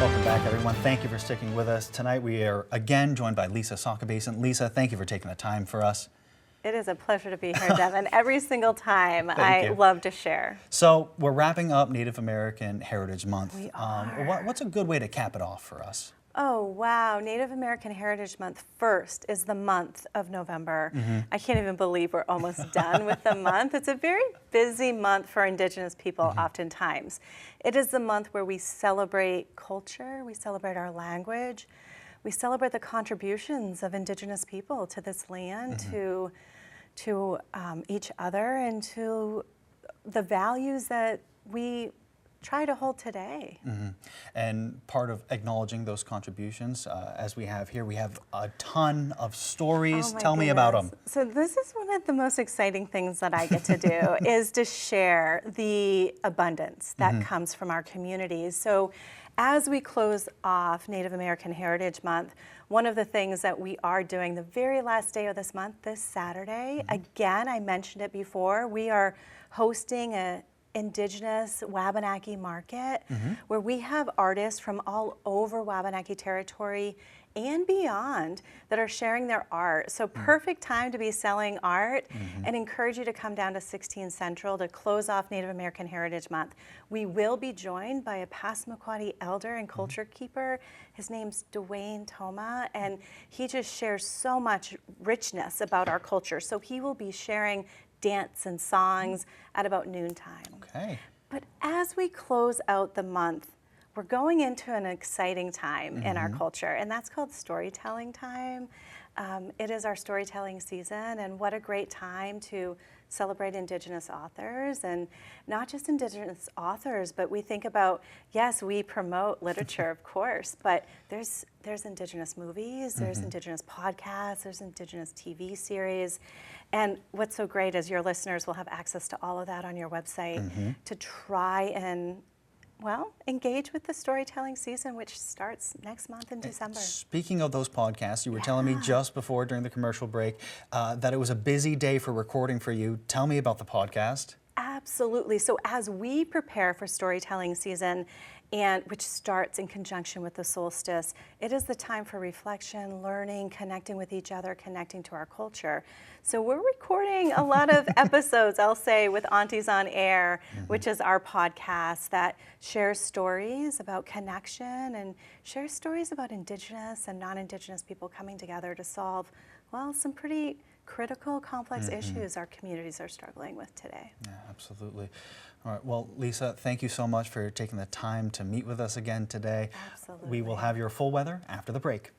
Welcome back, everyone. Thank you for sticking with us. Tonight we are again joined by Lisa Sockabasin. Lisa, thank you for taking the time for us. It is a pleasure to be here, Devin. Every single time, Thank you. love to share. So we're wrapping up Native American Heritage Month. We are. What's a good way to cap it off for us? Oh, wow. Native American Heritage Month first is the month of November. I can't even believe we're almost done with the month. It's a very busy month for Indigenous people oftentimes. It is the month where we celebrate culture, we celebrate our language, we celebrate the contributions of Indigenous people to this land, to each other, and to the values that we try to hold today. And part of acknowledging those contributions, as we have here, we have a ton of stories. Oh, Tell me about them. So this is one of the most exciting things that I get to do is to share the abundance that comes from our communities. So as we close off Native American Heritage Month, one of the things that we are doing the very last day of this month, this Saturday, again, I mentioned it before, we are hosting a Indigenous Wabanaki market where we have artists from all over Wabanaki territory and beyond that are sharing their art. So perfect time to be selling art, and encourage you to come down to 16 Central to close off Native American Heritage Month. We will be joined by a Passamaquoddy elder and culture keeper. His name's Dwayne Toma, and he just shares so much richness about our culture. So he will be sharing dance and songs at about noontime. Okay. But as we close out the month, we're going into an exciting time in our culture, and that's called storytelling time. It is our storytelling season, and what a great time to celebrate Indigenous authors, and not just Indigenous authors, but we think about, yes, we promote literature, of course, but there's Indigenous movies, there's Indigenous podcasts, there's Indigenous TV series, and what's so great is your listeners will have access to all of that on your website to try and, well, engage with the storytelling season, which starts next month in December. Speaking of those podcasts, you were telling me just before during the commercial break that it was a busy day for recording for you. Tell me about the podcast. Absolutely. So as we prepare for storytelling season, and which starts in conjunction with the solstice, it is the time for reflection, learning, connecting with each other, connecting to our culture. So we're recording a lot of episodes, I'll say, with Aunties on Air, which is our podcast that shares stories about connection and shares stories about Indigenous and non-Indigenous people coming together to solve, well, some pretty critical, complex issues our communities are struggling with today. Yeah, absolutely. All right, well, Lisa, thank you so much for taking the time to meet with us again today. Absolutely. We will have your full weather after the break.